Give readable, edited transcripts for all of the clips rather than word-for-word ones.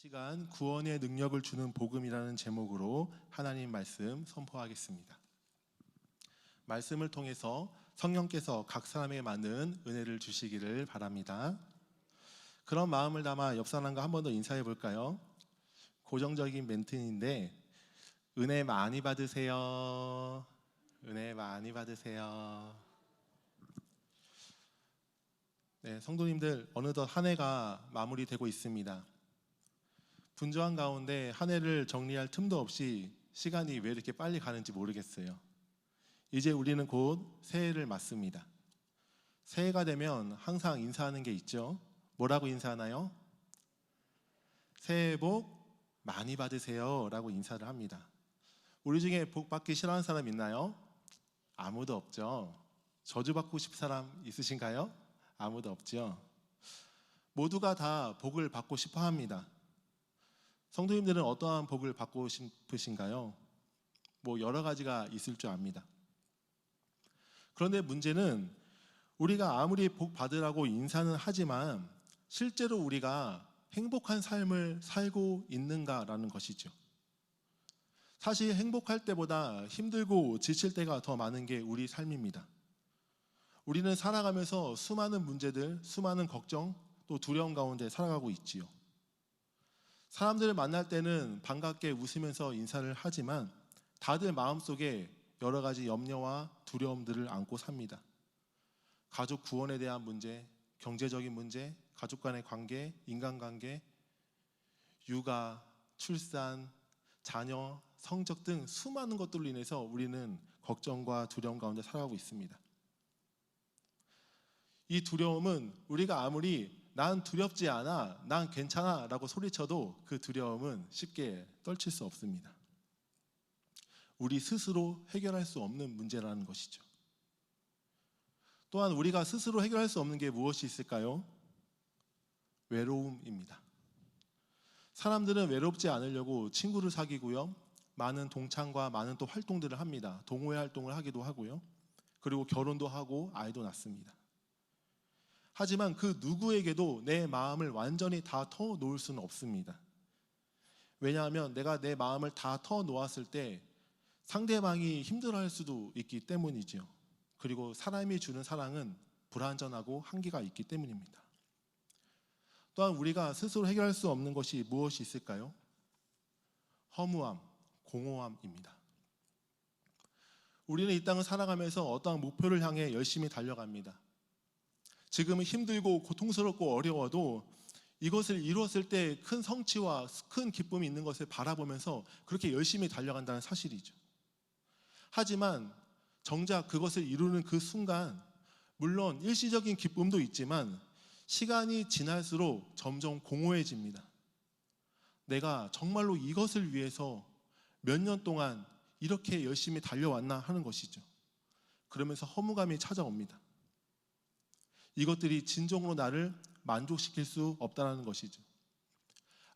시간 구원의 능력을 주는 복음이라는 제목으로 하나님 말씀 선포하겠습니다. 말씀을 통해서 성령께서 각 사람에게 맞는 은혜를 주시기를 바랍니다. 그런 마음을 담아 옆 사람과 한 번 더 인사해 볼까요? 고정적인 멘트인데 은혜 많이 받으세요. 은혜 많이 받으세요. 네, 성도님들 어느덧 한 해가 마무리되고 있습니다. 분주한 가운데 한 해를 정리할 틈도 없이 시간이 왜 이렇게 빨리 가는지 모르겠어요. 이제 우리는 곧 새해를 맞습니다. 새해가 되면 항상 인사하는 게 있죠. 뭐라고 인사하나요? 새해 복 많이 받으세요 라고 인사를 합니다. 우리 중에 복 받기 싫어하는 사람 있나요? 아무도 없죠. 저주받고 싶은 사람 있으신가요? 아무도 없죠. 모두가 다 복을 받고 싶어 합니다. 성도님들은 어떠한 복을 받고 싶으신가요? 여러 가지가 있을 줄 압니다. 그런데 문제는 우리가 아무리 복 받으라고 인사는 하지만 실제로 우리가 행복한 삶을 살고 있는가라는 것이죠. 사실 행복할 때보다 힘들고 지칠 때가 더 많은 게 우리 삶입니다. 우리는 살아가면서 수많은 문제들, 수많은 걱정, 또 두려움 가운데 살아가고 있지요. 사람들을 만날 때는 반갑게 웃으면서 인사를 하지만 다들 마음속에 여러 가지 염려와 두려움들을 안고 삽니다. 가족 구원에 대한 문제, 경제적인 문제, 가족 간의 관계, 인간관계, 육아, 출산, 자녀, 성적 등 수많은 것들로 인해서 우리는 걱정과 두려움 가운데 살아가고 있습니다. 이 두려움은 우리가 아무리 난 두렵지 않아, 난 괜찮아 라고 소리쳐도 그 두려움은 쉽게 떨칠 수 없습니다. 우리 스스로 해결할 수 없는 문제라는 것이죠. 또한 우리가 스스로 해결할 수 없는 게 무엇이 있을까요? 외로움입니다. 사람들은 외롭지 않으려고 친구를 사귀고요, 많은 동창과 많은 또 활동들을 합니다. 동호회 활동을 하기도 하고요, 그리고 결혼도 하고 아이도 낳습니다. 하지만 그 누구에게도 내 마음을 완전히 다 터놓을 수는 없습니다. 왜냐하면 내가 내 마음을 다 터놓았을 때 상대방이 힘들어할 수도 있기 때문이죠. 그리고 사람이 주는 사랑은 불완전하고 한계가 있기 때문입니다. 또한 우리가 스스로 해결할 수 없는 것이 무엇이 있을까요? 허무함, 공허함입니다. 우리는 이 땅을 살아가면서 어떠한 목표를 향해 열심히 달려갑니다. 지금은 힘들고 고통스럽고 어려워도 이것을 이루었을 때 큰 성취와 큰 기쁨이 있는 것을 바라보면서 그렇게 열심히 달려간다는 사실이죠. 하지만 정작 그것을 이루는 그 순간, 물론 일시적인 기쁨도 있지만 시간이 지날수록 점점 공허해집니다. 내가 정말로 이것을 위해서 몇 년 동안 이렇게 열심히 달려왔나 하는 것이죠. 그러면서 허무감이 찾아옵니다. 이것들이 진정으로 나를 만족시킬 수 없다는 것이죠.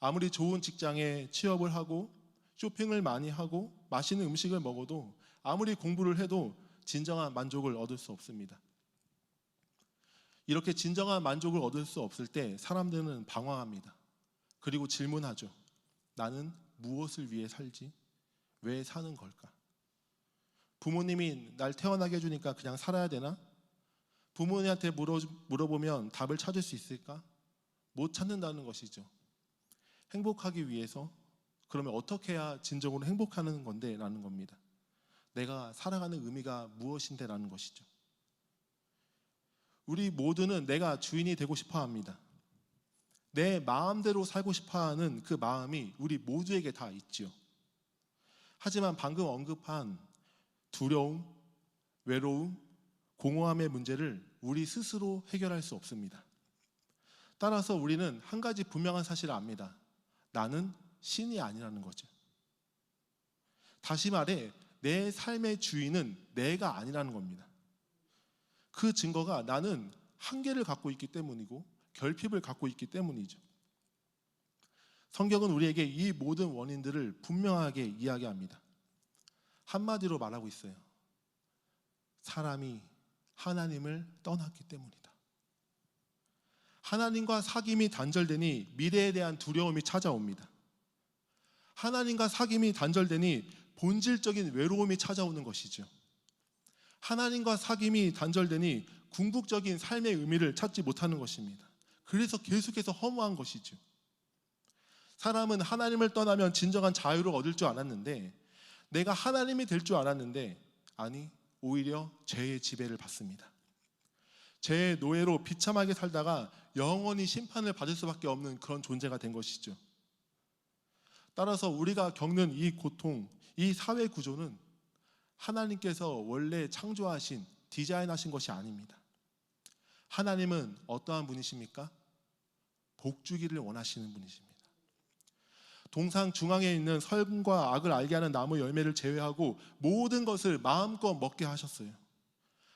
아무리 좋은 직장에 취업을 하고 쇼핑을 많이 하고 맛있는 음식을 먹어도 아무리 공부를 해도 진정한 만족을 얻을 수 없습니다. 이렇게 진정한 만족을 얻을 수 없을 때 사람들은 방황합니다. 그리고 질문하죠. 나는 무엇을 위해 살지? 왜 사는 걸까? 부모님이 날 태어나게 해주니까 그냥 살아야 되나? 부모님한테 물어보면 답을 찾을 수 있을까? 못 찾는다는 것이죠. 행복하기 위해서 그러면 어떻게 해야 진정으로 행복하는 건데? 라는 겁니다. 내가 살아가는 의미가 무엇인데? 라는 것이죠. 우리 모두는 내가 주인이 되고 싶어 합니다. 내 마음대로 살고 싶어 하는 그 마음이 우리 모두에게 다 있지요. 하지만 방금 언급한 두려움, 외로움, 공허함의 문제를 우리 스스로 해결할 수 없습니다. 따라서 우리는 한 가지 분명한 사실을 압니다. 나는 신이 아니라는 거죠. 다시 말해 내 삶의 주인은 내가 아니라는 겁니다. 그 증거가 나는 한계를 갖고 있기 때문이고 결핍을 갖고 있기 때문이죠. 성경은 우리에게 이 모든 원인들을 분명하게 이야기합니다. 한마디로 말하고 있어요. 사람이 하나님을 떠났기 때문이다. 하나님과 사귐이 단절되니 미래에 대한 두려움이 찾아옵니다. 하나님과 사귐이 단절되니 본질적인 외로움이 찾아오는 것이죠. 하나님과 사귐이 단절되니 궁극적인 삶의 의미를 찾지 못하는 것입니다. 그래서 계속해서 허무한 것이죠. 사람은 하나님을 떠나면 진정한 자유를 얻을 줄 알았는데, 내가 하나님이 될 줄 알았는데, 아니, 오히려 죄의 지배를 받습니다. 죄의 노예로 비참하게 살다가 영원히 심판을 받을 수밖에 없는 그런 존재가 된 것이죠. 따라서 우리가 겪는 이 고통, 이 사회 구조는 하나님께서 원래 창조하신, 디자인하신 것이 아닙니다. 하나님은 어떠한 분이십니까? 복 주기를 원하시는 분이십니다. 동상 중앙에 있는 선과 악을 알게 하는 나무 열매를 제외하고 모든 것을 마음껏 먹게 하셨어요.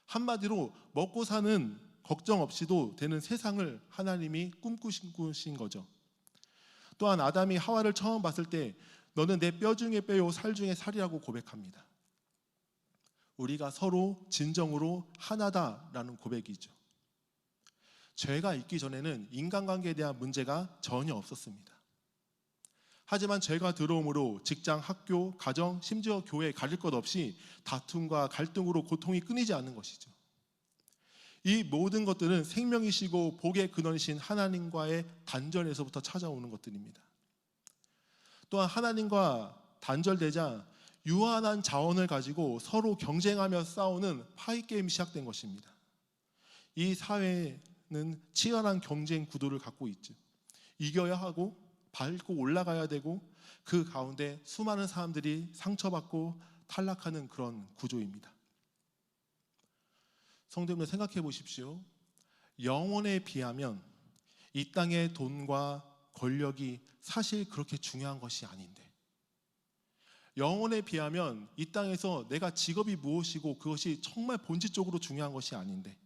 한마디로 먹고 사는 걱정 없이도 되는 세상을 하나님이 꿈꾸신 거죠. 또한 아담이 하와를 처음 봤을 때 너는 내 뼈 중에 뼈요 살 중에 살이라고 고백합니다. 우리가 서로 진정으로 하나다라는 고백이죠. 죄가 있기 전에는 인간관계에 대한 문제가 전혀 없었습니다. 하지만 죄가 들어옴으로 직장, 학교, 가정, 심지어 교회 가릴 것 없이 다툼과 갈등으로 고통이 끊이지 않는 것이죠. 이 모든 것들은 생명이시고 복의 근원이신 하나님과의 단절에서부터 찾아오는 것들입니다. 또한 하나님과 단절되자 유한한 자원을 가지고 서로 경쟁하며 싸우는 파이게임이 시작된 것입니다. 이 사회는 치열한 경쟁 구도를 갖고 있죠. 이겨야 하고 밟고 올라가야 되고 그 가운데 수많은 사람들이 상처받고 탈락하는 그런 구조입니다. 성도님들 생각해 보십시오. 영혼에 비하면 이 땅의 돈과 권력이 사실 그렇게 중요한 것이 아닌데, 영혼에 비하면 이 땅에서 내가 직업이 무엇이고 그것이 정말 본질적으로 중요한 것이 아닌데,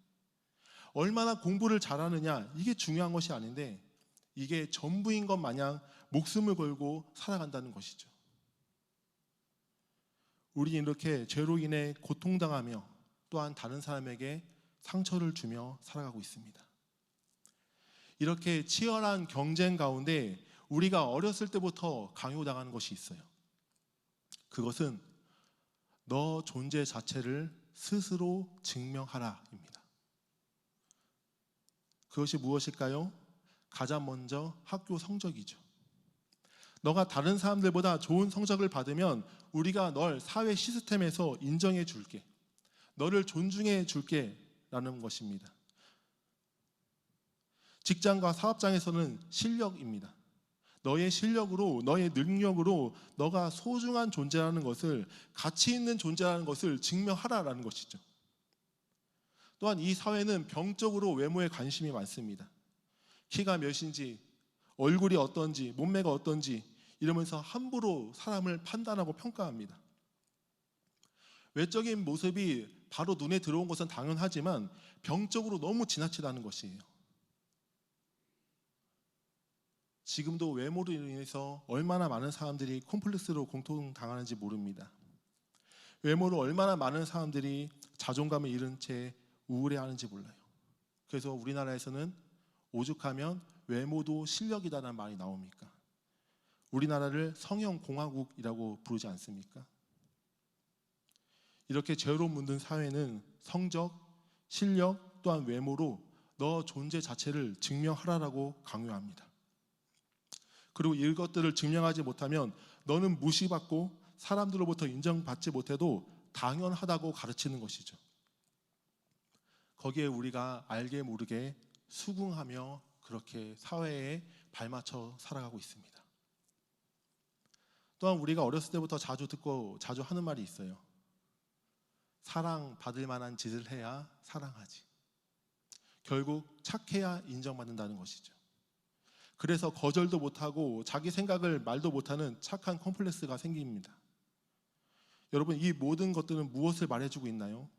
얼마나 공부를 잘하느냐 이게 중요한 것이 아닌데, 이게 전부인 것 마냥 목숨을 걸고 살아간다는 것이죠. 우리는 이렇게 죄로 인해 고통당하며 또한 다른 사람에게 상처를 주며 살아가고 있습니다. 이렇게 치열한 경쟁 가운데 우리가 어렸을 때부터 강요당하는 것이 있어요. 그것은 너 존재 자체를 스스로 증명하라입니다. 그것이 무엇일까요? 가장 먼저 학교 성적이죠. 너가 다른 사람들보다 좋은 성적을 받으면 우리가 널 사회 시스템에서 인정해 줄게, 너를 존중해 줄게 라는 것입니다. 직장과 사업장에서는 실력입니다. 너의 실력으로, 너의 능력으로 너가 소중한 존재라는 것을, 가치 있는 존재라는 것을 증명하라라는 것이죠. 또한 이 사회는 병적으로 외모에 관심이 많습니다. 키가 몇인지, 얼굴이 어떤지, 몸매가 어떤지 이러면서 함부로 사람을 판단하고 평가합니다. 외적인 모습이 바로 눈에 들어온 것은 당연하지만 병적으로 너무 지나치다는 것이에요. 지금도 외모로 인해서 얼마나 많은 사람들이 콤플렉스로 공통당하는지 모릅니다. 외모로 얼마나 많은 사람들이 자존감을 잃은 채 우울해하는지 몰라요. 그래서 우리나라에서는 오죽하면 외모도 실력이다라는 말이 나옵니까? 우리나라를 성형공화국이라고 부르지 않습니까? 이렇게 죄로 물든 사회는 성적, 실력 또한 외모로 너 존재 자체를 증명하라라고 강요합니다. 그리고 이것들을 증명하지 못하면 너는 무시받고 사람들로부터 인정받지 못해도 당연하다고 가르치는 것이죠. 거기에 우리가 알게 모르게 수긍하며 그렇게 사회에 발맞춰 살아가고 있습니다. 또한 우리가 어렸을 때부터 자주 듣고 자주 하는 말이 있어요. 사랑받을 만한 짓을 해야 사랑하지. 결국 착해야 인정받는다는 것이죠. 그래서 거절도 못하고 자기 생각을 말도 못하는 착한 컴플렉스가 생깁니다. 여러분, 이 모든 것들은 무엇을 말해주고 있나요?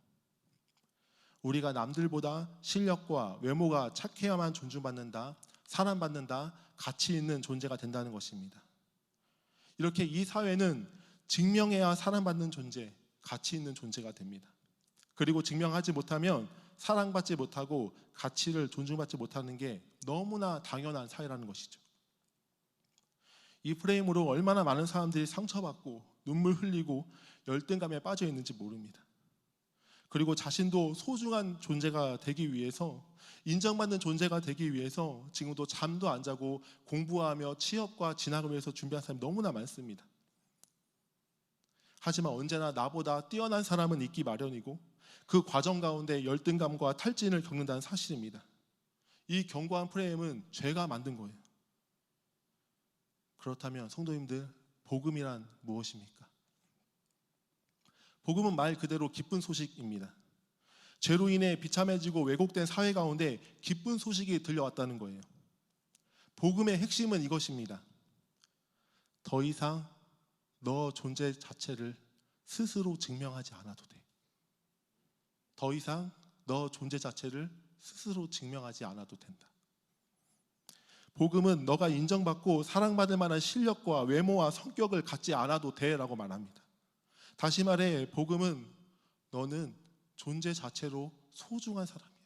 우리가 남들보다 실력과 외모가 착해야만 존중받는다, 사랑받는다, 가치 있는 존재가 된다는 것입니다. 이렇게 이 사회는 증명해야 사랑받는 존재, 가치 있는 존재가 됩니다. 그리고 증명하지 못하면 사랑받지 못하고 가치를 존중받지 못하는 게 너무나 당연한 사회라는 것이죠. 이 프레임으로 얼마나 많은 사람들이 상처받고 눈물 흘리고 열등감에 빠져 있는지 모릅니다. 그리고 자신도 소중한 존재가 되기 위해서, 인정받는 존재가 되기 위해서 지금도 잠도 안 자고 공부하며 취업과 진학을 위해서 준비한 사람이 너무나 많습니다. 하지만 언제나 나보다 뛰어난 사람은 있기 마련이고 그 과정 가운데 열등감과 탈진을 겪는다는 사실입니다. 이 견고한 프레임은 죄가 만든 거예요. 그렇다면 성도님들, 복음이란 무엇입니까? 복음은 말 그대로 기쁜 소식입니다. 죄로 인해 비참해지고 왜곡된 사회 가운데 기쁜 소식이 들려왔다는 거예요. 복음의 핵심은 이것입니다. 더 이상 너 존재 자체를 스스로 증명하지 않아도 돼. 더 이상 너 존재 자체를 스스로 증명하지 않아도 된다. 복음은 너가 인정받고 사랑받을 만한 실력과 외모와 성격을 갖지 않아도 돼라고 말합니다. 다시 말해 복음은 너는 존재 자체로 소중한 사람이야.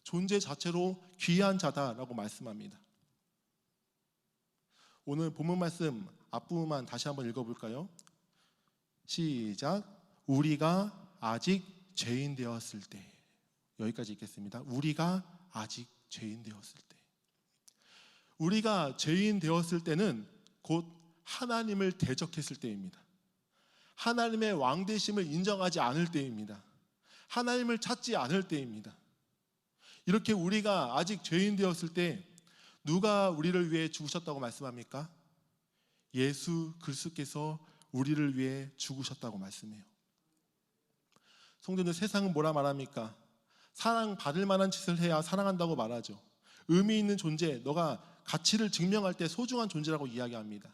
존재 자체로 귀한 자다라고 말씀합니다. 오늘 본문 말씀 앞부분만 다시 한번 읽어볼까요? 시작. 우리가 아직 죄인 되었을 때. 여기까지 읽겠습니다. 우리가 아직 죄인 되었을 때. 우리가 죄인 되었을 때는 곧 하나님을 대적했을 때입니다. 하나님의 왕되심을 인정하지 않을 때입니다. 하나님을 찾지 않을 때입니다. 이렇게 우리가 아직 죄인 되었을 때 누가 우리를 위해 죽으셨다고 말씀합니까? 예수 그리스도께서 우리를 위해 죽으셨다고 말씀해요. 성도들, 세상은 뭐라 말합니까? 사랑받을 만한 짓을 해야 사랑한다고 말하죠. 의미 있는 존재, 너가 가치를 증명할 때 소중한 존재라고 이야기합니다.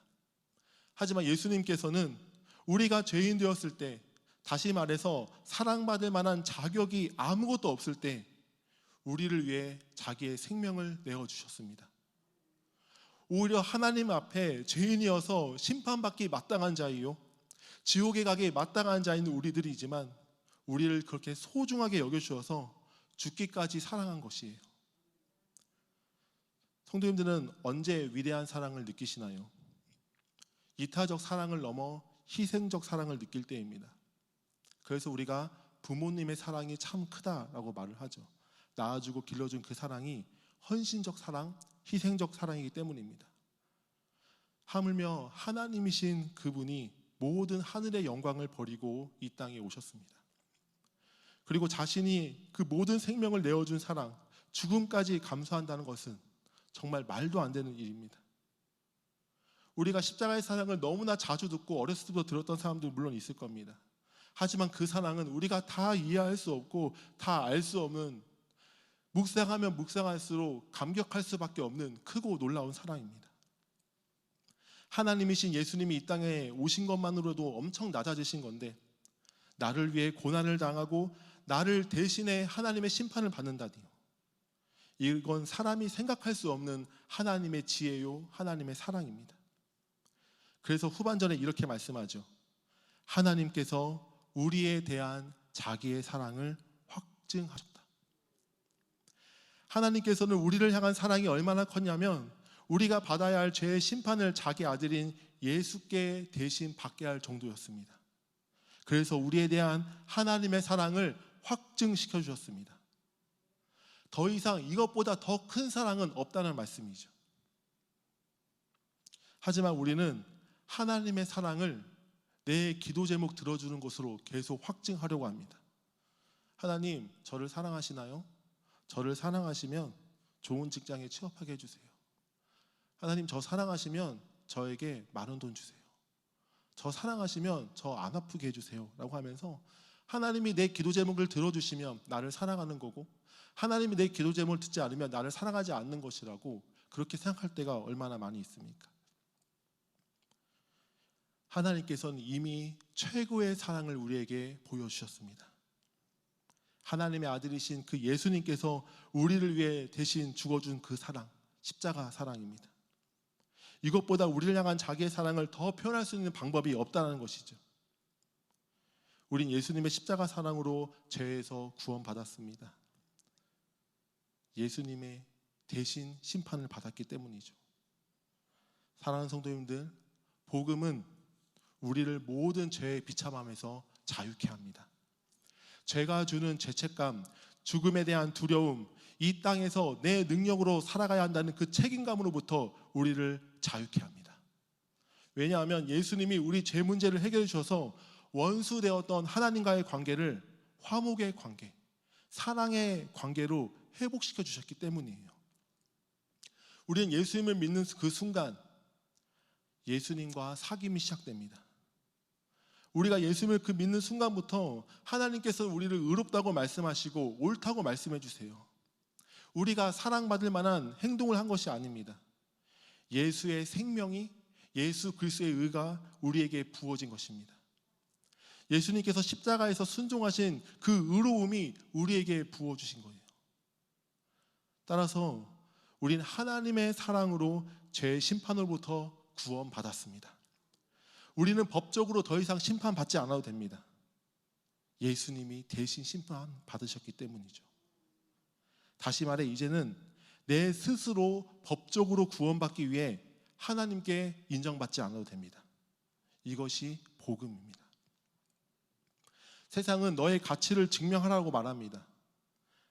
하지만 예수님께서는 우리가 죄인 되었을 때, 다시 말해서 사랑받을 만한 자격이 아무것도 없을 때 우리를 위해 자기의 생명을 내어주셨습니다. 오히려 하나님 앞에 죄인이어서 심판받기 마땅한 자이요, 지옥에 가기 마땅한 자인 우리들이지만 우리를 그렇게 소중하게 여겨주셔서 죽기까지 사랑한 것이에요. 성도님들은 언제 위대한 사랑을 느끼시나요? 이타적 사랑을 넘어 희생적 사랑을 느낄 때입니다. 그래서 우리가 부모님의 사랑이 참 크다라고 말을 하죠. 낳아주고 길러준 그 사랑이 헌신적 사랑, 희생적 사랑이기 때문입니다. 하물며 하나님이신 그분이 모든 하늘의 영광을 버리고 이 땅에 오셨습니다. 그리고 자신이 그 모든 생명을 내어준 사랑, 죽음까지 감수한다는 것은 정말 말도 안 되는 일입니다. 우리가 십자가의 사랑을 너무나 자주 듣고 어렸을 때부터 들었던 사람도 물론 있을 겁니다. 하지만 그 사랑은 우리가 다 이해할 수 없고 다 알 수 없는, 묵상하면 묵상할수록 감격할 수밖에 없는 크고 놀라운 사랑입니다. 하나님이신 예수님이 이 땅에 오신 것만으로도 엄청 낮아지신 건데, 나를 위해 고난을 당하고 나를 대신해 하나님의 심판을 받는다니요. 이건 사람이 생각할 수 없는 하나님의 지혜요, 하나님의 사랑입니다. 그래서 후반전에 이렇게 말씀하죠. 하나님께서 우리에 대한 자기의 사랑을 확증하셨다. 하나님께서는 우리를 향한 사랑이 얼마나 컸냐면 우리가 받아야 할 죄의 심판을 자기 아들인 예수께 대신 받게 할 정도였습니다. 그래서 우리에 대한 하나님의 사랑을 확증시켜 주셨습니다. 더 이상 이것보다 더 큰 사랑은 없다는 말씀이죠. 하지만 우리는 하나님의 사랑을 내 기도 제목 들어주는 것으로 계속 확증하려고 합니다. 하나님, 저를 사랑하시나요? 저를 사랑하시면 좋은 직장에 취업하게 해주세요. 하나님, 저 사랑하시면 저에게 많은 돈 주세요. 저 사랑하시면 저 안 아프게 해주세요 라고 하면서 하나님이 내 기도 제목을 들어주시면 나를 사랑하는 거고, 하나님이 내 기도 제목을 듣지 않으면 나를 사랑하지 않는 것이라고 그렇게 생각할 때가 얼마나 많이 있습니까? 하나님께서는 이미 최고의 사랑을 우리에게 보여주셨습니다. 하나님의 아들이신 그 예수님께서 우리를 위해 대신 죽어준 그 사랑, 십자가 사랑입니다. 이것보다 우리를 향한 자기의 사랑을 더 표현할 수 있는 방법이 없다는 것이죠. 우린 예수님의 십자가 사랑으로 죄에서 구원받았습니다. 예수님의 대신 심판을 받았기 때문이죠. 사랑하는 성도님들, 복음은 우리를 모든 죄의 비참함에서 자유케 합니다. 죄가 주는 죄책감, 죽음에 대한 두려움, 이 땅에서 내 능력으로 살아가야 한다는 그 책임감으로부터 우리를 자유케 합니다. 왜냐하면 예수님이 우리 죄 문제를 해결해 주셔서 원수되었던 하나님과의 관계를 화목의 관계, 사랑의 관계로 회복시켜 주셨기 때문이에요. 우리는 예수님을 믿는 그 순간 예수님과 사귐이 시작됩니다. 우리가 예수님을 그 믿는 순간부터 하나님께서 우리를 의롭다고 말씀하시고 옳다고 말씀해 주세요. 우리가 사랑받을 만한 행동을 한 것이 아닙니다. 예수의 생명이, 예수 그리스도의 의가 우리에게 부어진 것입니다. 예수님께서 십자가에서 순종하신 그 의로움이 우리에게 부어주신 거예요. 따라서 우리는 하나님의 사랑으로 죄의 심판으로부터 구원받았습니다. 우리는 법적으로 더 이상 심판받지 않아도 됩니다. 예수님이 대신 심판받으셨기 때문이죠. 다시 말해 이제는 내 스스로 법적으로 구원받기 위해 하나님께 인정받지 않아도 됩니다. 이것이 복음입니다. 세상은 너의 가치를 증명하라고 말합니다.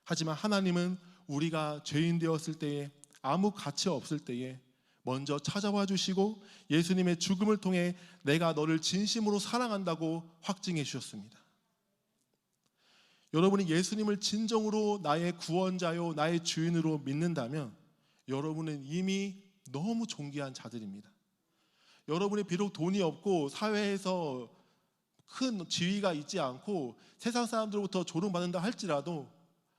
하지만 하나님은 우리가 죄인 되었을 때에, 아무 가치 없을 때에 먼저 찾아와 주시고 예수님의 죽음을 통해 내가 너를 진심으로 사랑한다고 확증해 주셨습니다. 여러분이 예수님을 진정으로 나의 구원자요 나의 주인으로 믿는다면 여러분은 이미 너무 존귀한 자들입니다. 여러분이 비록 돈이 없고 사회에서 큰 지위가 있지 않고 세상 사람들로부터 조롱받는다 할지라도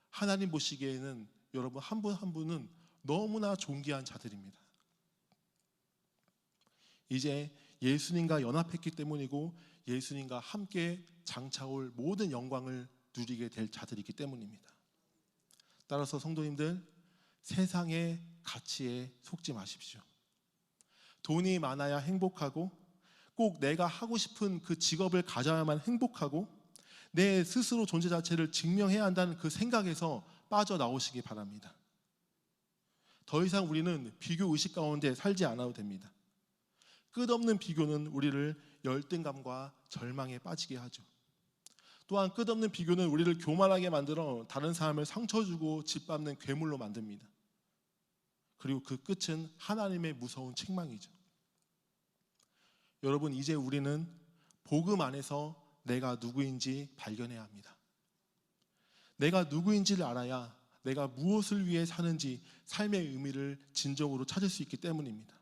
하나님 보시기에는 여러분 한 분 한 분은 너무나 존귀한 자들입니다. 이제 예수님과 연합했기 때문이고 예수님과 함께 장차올 모든 영광을 누리게 될 자들이기 때문입니다. 따라서 성도님들, 세상의 가치에 속지 마십시오. 돈이 많아야 행복하고 꼭 내가 하고 싶은 그 직업을 가져야만 행복하고 내 스스로 존재 자체를 증명해야 한다는 그 생각에서 빠져나오시기 바랍니다. 더 이상 우리는 비교 의식 가운데 살지 않아도 됩니다. 끝없는 비교는 우리를 열등감과 절망에 빠지게 하죠. 또한 끝없는 비교는 우리를 교만하게 만들어 다른 사람을 상처 주고 짓밟는 괴물로 만듭니다. 그리고 그 끝은 하나님의 무서운 책망이죠. 여러분, 이제 우리는 복음 안에서 내가 누구인지 발견해야 합니다. 내가 누구인지를 알아야 내가 무엇을 위해 사는지 삶의 의미를 진정으로 찾을 수 있기 때문입니다.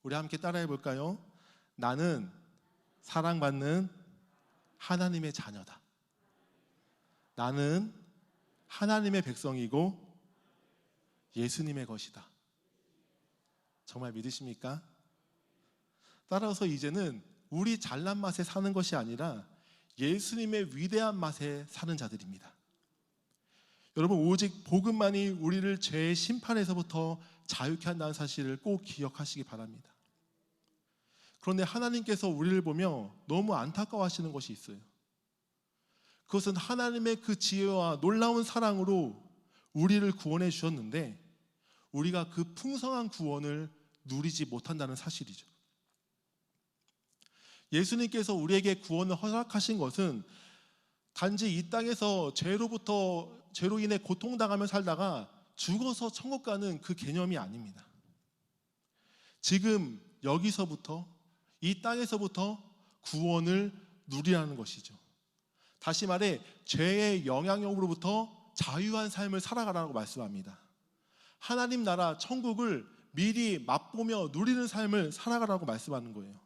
우리 함께 따라해 볼까요? 나는 사랑받는 하나님의 자녀다. 나는 하나님의 백성이고 예수님의 것이다. 정말 믿으십니까? 따라서 이제는 우리 잘난 맛에 사는 것이 아니라 예수님의 위대한 맛에 사는 자들입니다. 여러분, 오직 복음만이 우리를 죄의 심판에서부터 자유케 한다는 사실을 꼭 기억하시기 바랍니다. 그런데 하나님께서 우리를 보며 너무 안타까워하시는 것이 있어요. 그것은 하나님의 그 지혜와 놀라운 사랑으로 우리를 구원해 주셨는데 우리가 그 풍성한 구원을 누리지 못한다는 사실이죠. 예수님께서 우리에게 구원을 허락하신 것은 단지 이 땅에서 죄로 인해 고통당하며 살다가 죽어서 천국 가는 그 개념이 아닙니다. 지금 여기서부터, 이 땅에서부터 구원을 누리라는 것이죠. 다시 말해 죄의 영향력으로부터 자유한 삶을 살아가라고 말씀합니다. 하나님 나라 천국을 미리 맛보며 누리는 삶을 살아가라고 말씀하는 거예요.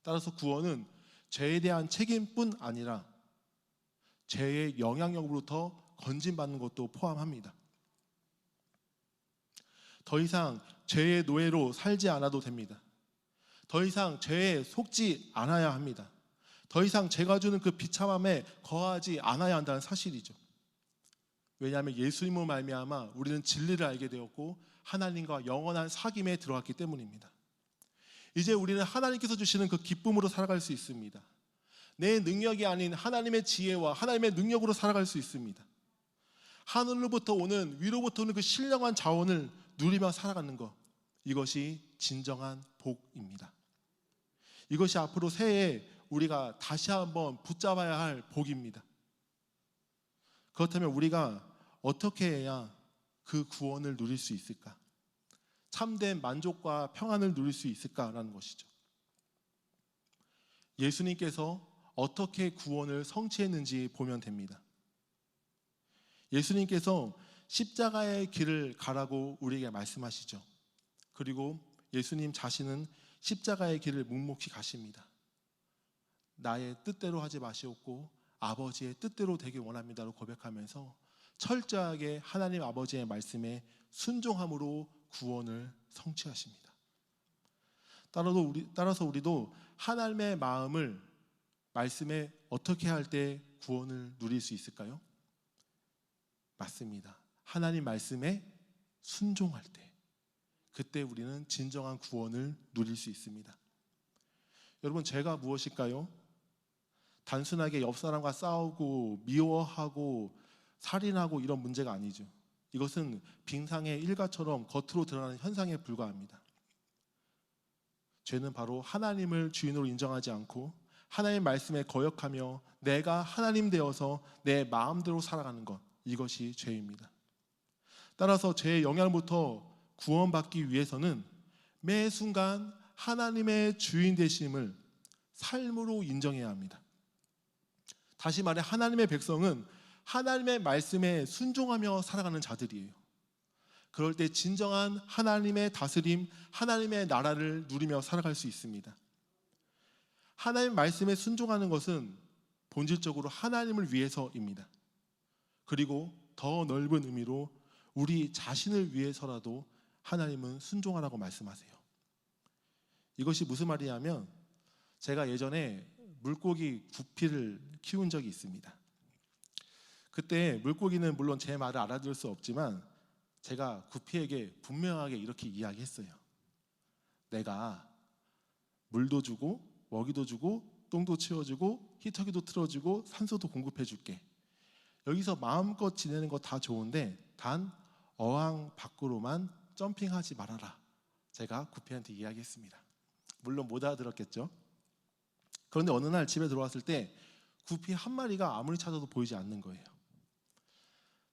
따라서 구원은 죄에 대한 책임뿐 아니라 죄의 영향력으로부터 건진받는 것도 포함합니다. 더 이상 죄의 노예로 살지 않아도 됩니다. 더 이상 죄에 속지 않아야 합니다. 더 이상 죄가 주는 그 비참함에 거하지 않아야 한다는 사실이죠. 왜냐하면 예수님으로 말미암아 우리는 진리를 알게 되었고 하나님과 영원한 사귐에 들어갔기 때문입니다. 이제 우리는 하나님께서 주시는 그 기쁨으로 살아갈 수 있습니다. 내 능력이 아닌 하나님의 지혜와 하나님의 능력으로 살아갈 수 있습니다. 하늘로부터 오는, 위로부터 오는 그 신령한 자원을 누리며 살아가는 것, 이것이 진정한 복입니다. 이것이 앞으로 새해에 우리가 다시 한번 붙잡아야 할 복입니다. 그렇다면 우리가 어떻게 해야 그 구원을 누릴 수 있을까? 참된 만족과 평안을 누릴 수 있을까라는 것이죠. 예수님께서 어떻게 구원을 성취했는지 보면 됩니다. 예수님께서 십자가의 길을 가라고 우리에게 말씀하시죠. 그리고 예수님 자신은 십자가의 길을 묵묵히 가십니다. 나의 뜻대로 하지 마시옵고 아버지의 뜻대로 되길 원합니다로 고백하면서 철저하게 하나님 아버지의 말씀에 순종함으로 구원을 성취하십니다. 따라서 우리도 하나님의 마음을 말씀에 어떻게 할 때 구원을 누릴 수 있을까요? 맞습니다. 하나님 말씀에 순종할 때, 그때 우리는 진정한 구원을 누릴 수 있습니다. 여러분, 죄가 무엇일까요? 단순하게 옆 사람과 싸우고 미워하고 살인하고 이런 문제가 아니죠. 이것은 빙상의 일과처럼 겉으로 드러나는 현상에 불과합니다. 죄는 바로 하나님을 주인으로 인정하지 않고 하나님의 말씀에 거역하며 내가 하나님 되어서 내 마음대로 살아가는 것, 이것이 죄입니다. 따라서 죄의 영향부터 구원받기 위해서는 매 순간 하나님의 주인 되심을 삶으로 인정해야 합니다. 다시 말해 하나님의 백성은 하나님의 말씀에 순종하며 살아가는 자들이에요. 그럴 때 진정한 하나님의 다스림, 하나님의 나라를 누리며 살아갈 수 있습니다. 하나님 말씀에 순종하는 것은 본질적으로 하나님을 위해서입니다. 그리고 더 넓은 의미로 우리 자신을 위해서라도 하나님은 순종하라고 말씀하세요. 이것이 무슨 말이냐면, 제가 예전에 물고기 구피를 키운 적이 있습니다. 그때 물고기는 물론 제 말을 알아들을 수 없지만 제가 구피에게 분명하게 이렇게 이야기했어요. 내가 물도 주고 먹이도 주고 똥도 치워주고 히터기도 틀어주고 산소도 공급해줄게. 여기서 마음껏 지내는 거 다 좋은데 단 어항 밖으로만 점핑하지 말아라. 제가 구피한테 이야기했습니다. 물론 못 알아들었겠죠. 그런데 어느 날 집에 들어왔을 때 구피 한 마리가 아무리 찾아도 보이지 않는 거예요.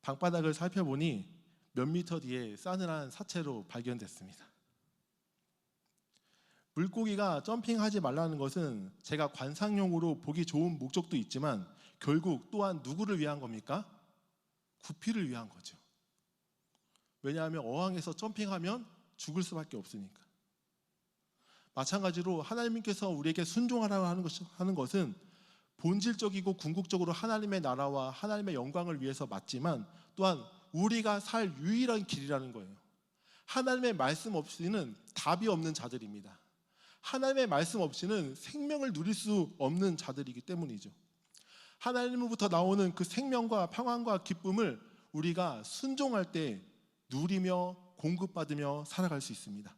방바닥을 살펴보니 몇 미터 뒤에 싸늘한 사체로 발견됐습니다. 물고기가 점핑하지 말라는 것은 제가 관상용으로 보기 좋은 목적도 있지만 결국 또한 누구를 위한 겁니까? 구피를 위한 거죠. 왜냐하면 어항에서 점핑하면 죽을 수밖에 없으니까. 마찬가지로 하나님께서 우리에게 순종하라고 하는 것은 본질적이고 궁극적으로 하나님의 나라와 하나님의 영광을 위해서 맞지만 또한 우리가 살 유일한 길이라는 거예요. 하나님의 말씀 없이는 답이 없는 자들입니다. 하나님의 말씀 없이는 생명을 누릴 수 없는 자들이기 때문이죠. 하나님으로부터 나오는 그 생명과 평안과 기쁨을 우리가 순종할 때 누리며 공급받으며 살아갈 수 있습니다.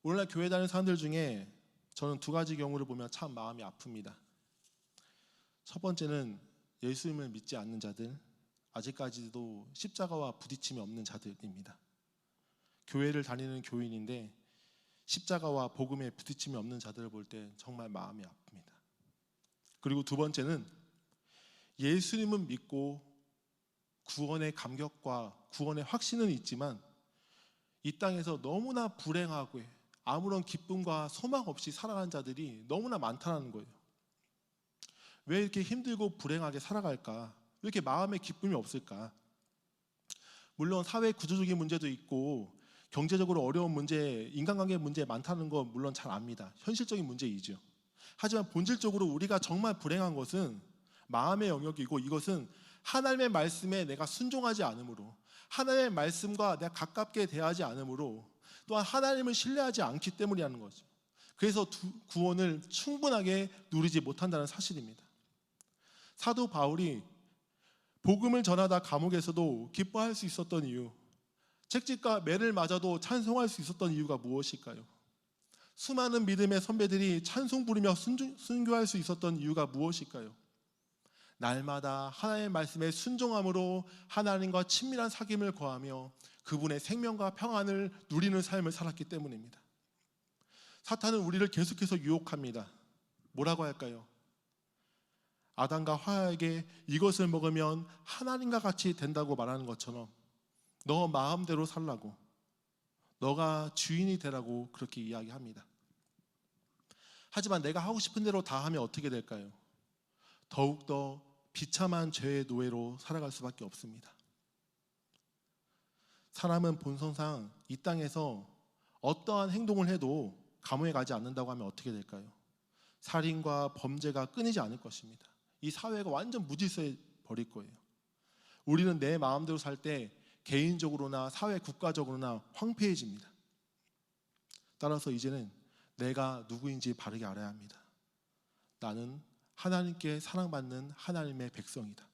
오늘날 교회 다니는 사람들 중에 저는 두 가지 경우를 보면 참 마음이 아픕니다. 첫 번째는 예수님을 믿지 않는 자들, 아직까지도 십자가와 부딪힘이 없는 자들입니다. 교회를 다니는 교인인데 십자가와 복음에 부딪힘이 없는 자들을 볼 때 정말 마음이 아픕니다. 그리고 두 번째는 예수님은 믿고 구원의 감격과 구원의 확신은 있지만 이 땅에서 너무나 불행하고 아무런 기쁨과 소망 없이 살아가는 자들이 너무나 많다는 거예요. 왜 이렇게 힘들고 불행하게 살아갈까? 왜 이렇게 마음에 기쁨이 없을까? 물론 사회 구조적인 문제도 있고 경제적으로 어려운 문제, 인간관계 문제 많다는 거 물론 잘 압니다. 현실적인 문제이죠. 하지만 본질적으로 우리가 정말 불행한 것은 마음의 영역이고 이것은 하나님의 말씀에 내가 순종하지 않으므로, 하나님의 말씀과 내가 가깝게 대하지 않으므로, 또한 하나님을 신뢰하지 않기 때문이라는 거죠. 그래서 구원을 충분하게 누리지 못한다는 사실입니다. 사도 바울이 복음을 전하다 감옥에서도 기뻐할 수 있었던 이유, 채찍과 매를 맞아도 찬송할 수 있었던 이유가 무엇일까요? 수많은 믿음의 선배들이 찬송 부르며 순교할 수 있었던 이유가 무엇일까요? 날마다 하나님의 말씀에 순종함으로 하나님과 친밀한 사귐을 거하며 그분의 생명과 평안을 누리는 삶을 살았기 때문입니다. 사탄은 우리를 계속해서 유혹합니다. 뭐라고 할까요? 아담과 하와에게 이것을 먹으면 하나님과 같이 된다고 말하는 것처럼 너 마음대로 살라고, 너가 주인이 되라고 그렇게 이야기합니다. 하지만 내가 하고 싶은 대로 다 하면 어떻게 될까요? 더욱더 비참한 죄의 노예로 살아갈 수밖에 없습니다. 사람은 본성상 이 땅에서 어떠한 행동을 해도 감옥에 가지 않는다고 하면 어떻게 될까요? 살인과 범죄가 끊이지 않을 것입니다. 이 사회가 완전 무질서해 버릴 거예요. 우리는 내 마음대로 살 때 개인적으로나 사회 국가적으로나 황폐해집니다. 따라서 이제는 내가 누구인지 바르게 알아야 합니다. 나는 하나님께 사랑받는 하나님의 백성이다.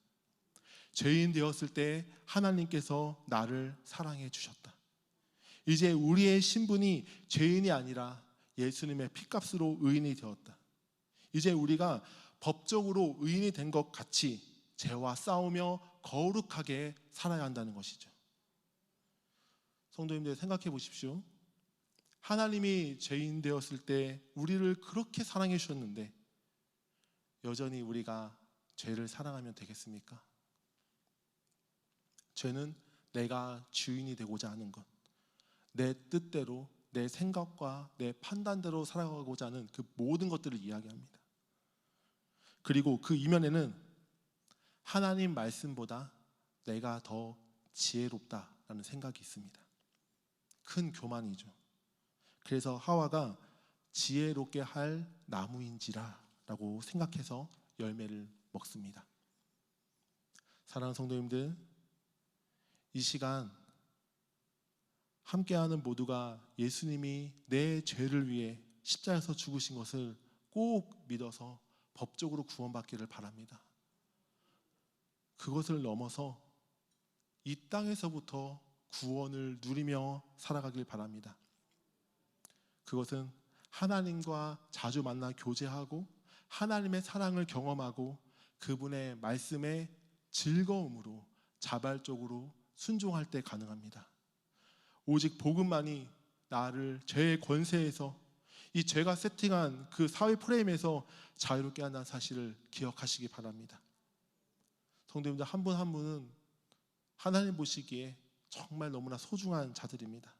죄인 되었을 때 하나님께서 나를 사랑해 주셨다. 이제 우리의 신분이 죄인이 아니라 예수님의 피값으로 의인이 되었다. 이제 우리가 법적으로 의인이 된 것 같이 죄와 싸우며 거룩하게 살아야 한다는 것이죠. 성도님들 생각해 보십시오. 하나님이 죄인 되었을 때 우리를 그렇게 사랑해 주셨는데 여전히 우리가 죄를 사랑하면 되겠습니까? 죄는 내가 주인이 되고자 하는 것, 내 뜻대로, 내 생각과 내 판단대로 살아가고자 하는 그 모든 것들을 이야기합니다. 그리고 그 이면에는 하나님 말씀보다 내가 더 지혜롭다라는 생각이 있습니다. 큰 교만이죠. 그래서 하와가 지혜롭게 할 나무인지라 라고 생각해서 열매를 먹습니다. 사랑하는 성도님들, 이 시간 함께하는 모두가 예수님이 내 죄를 위해 십자가에서 죽으신 것을 꼭 믿어서 법적으로 구원받기를 바랍니다. 그것을 넘어서 이 땅에서부터 구원을 누리며 살아가길 바랍니다. 그것은 하나님과 자주 만나 교제하고 하나님의 사랑을 경험하고 그분의 말씀에 즐거움으로 자발적으로 순종할 때 가능합니다. 오직 복음만이 나를 죄의 권세에서, 이 죄가 세팅한 그 사회 프레임에서 자유롭게 한다는 사실을 기억하시기 바랍니다. 성도님들 한 분 한 분은 하나님 보시기에 정말 너무나 소중한 자들입니다.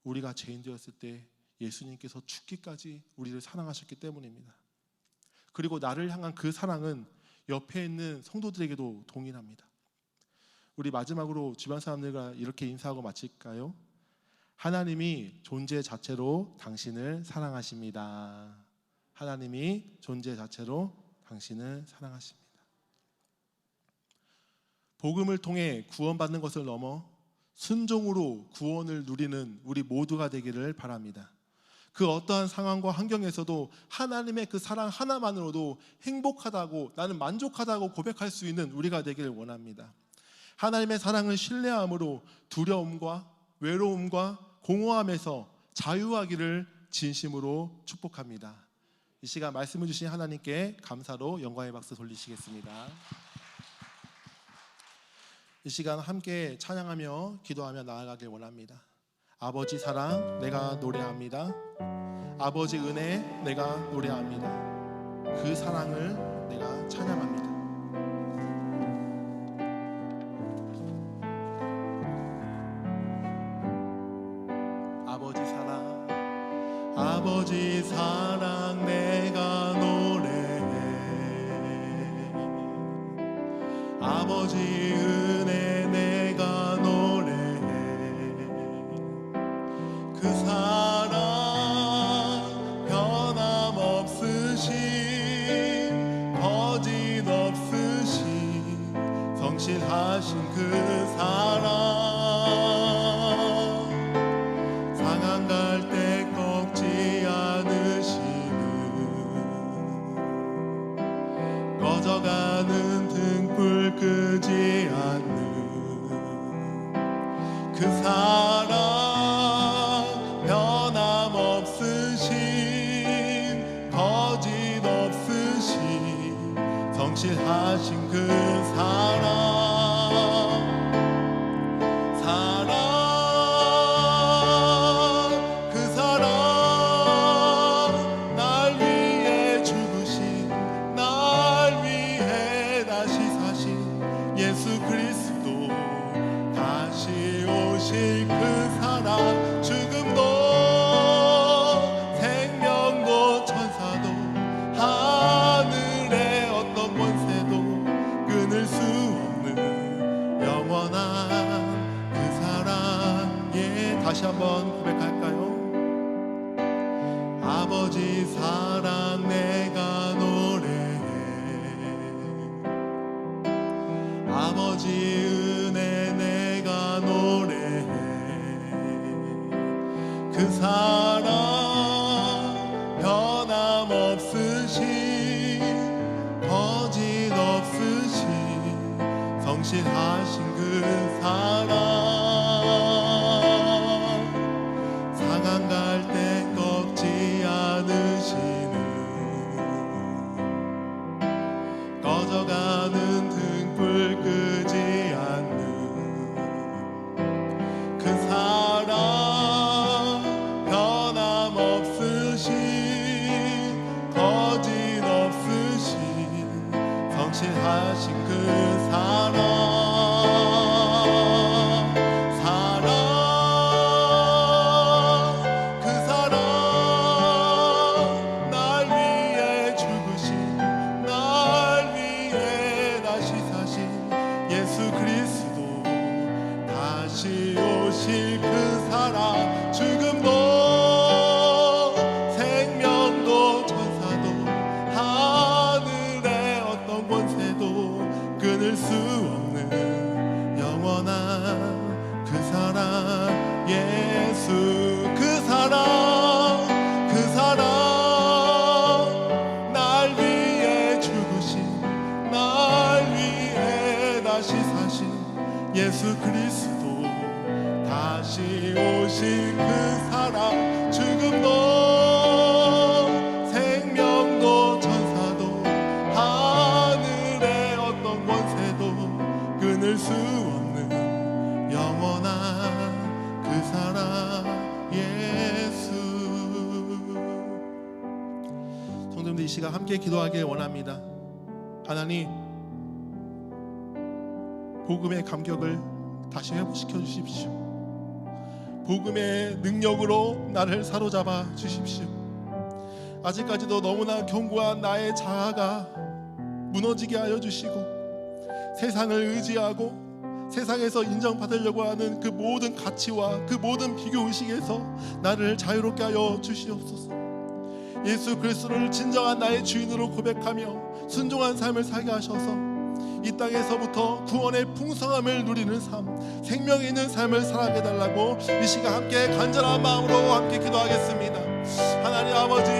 우리가 죄인 되었을 때 예수님께서 죽기까지 우리를 사랑하셨기 때문입니다. 그리고 나를 향한 그 사랑은 옆에 있는 성도들에게도 동일합니다. 우리 마지막으로 주변 사람들과 이렇게 인사하고 마칠까요? 하나님이 존재 자체로 당신을 사랑하십니다. 하나님이 존재 자체로 당신을 사랑하십니다. 복음을 통해 구원받는 것을 넘어 순종으로 구원을 누리는 우리 모두가 되기를 바랍니다. 그 어떠한 상황과 환경에서도 하나님의 그 사랑 하나만으로도 행복하다고, 나는 만족하다고 고백할 수 있는 우리가 되기를 원합니다. 하나님의 사랑을 신뢰함으로 두려움과 외로움과 공허함에서 자유하기를 진심으로 축복합니다. 이 시간 말씀을 주신 하나님께 감사로 영광의 박수 돌리시겠습니다. 이 시간 함께 찬양하며 기도하며 나아가길 원합니다. 아버지 사랑 내가 노래합니다. 아버지 은혜 내가 노래합니다. 그 사랑을 내가 찬양합니다. 아버지 사랑 내가 노래해. 아버지 은혜 내가 노래해. 그 사랑 변함없으신 거짓 없으신 성실하신 그 사랑 상한 갈 때 꺾지 않으시는 꺼져가는 등불 끄지 않는 그 사랑 변함없으신 거짓 없으신 성실하신 그 사랑 날 위해 죽으신 날 위해 다시 사신 예수 그리스도 다시 오실 그 사랑 죽음도 생명도 천사도 하늘의 어떤 권세도 끊을 수 없는 영원한 그 사랑 예 다시 한번 고백할까요? 아버지 사랑 내가 노래해 아버지 은혜 내가 노래해 그 사랑 변함없으신 거짓없으신 성실하신 그 사랑 상한 갈 때 꺾지 않으시는 꺼져가는 등불 끄지 않는 그 사랑 변함없으신 거짓없으신 성실하신 그 사랑 예수 그리스도 다시 오실 그 사랑 죽음도 생명도 천사도 하늘의 어떤 권세도 끊을 수 없는 영원한 그 사랑 예수 그 사랑 날 위해 죽으신 날 위해 다시 사신 예수 그리스도 다시 오실 그 사랑 죽음도 생명도 천사도 하늘의 어떤 권세도 끊을 수 없는 영원한 그 사랑 예수 성도님들 이 시간 함께 기도하길 원합니다. 하나님 복음의 감격을 다시 회복시켜 주십시오. 복음의 능력으로 나를 사로잡아 주십시오. 아직까지도 너무나 견고한 나의 자아가 무너지게 하여 주시고 세상을 의지하고 세상에서 인정받으려고 하는 그 모든 가치와 그 모든 비교의식에서 나를 자유롭게 하여 주시옵소서. 예수 그리스도를 진정한 나의 주인으로 고백하며 순종한 삶을 살게 하셔서 이 땅에서부터 구원의 풍성함을 누리는 삶, 생명이 있는 삶을 살아게 해달라고 이 시간 함께 간절한 마음으로 함께 기도하겠습니다. 하나님 아버지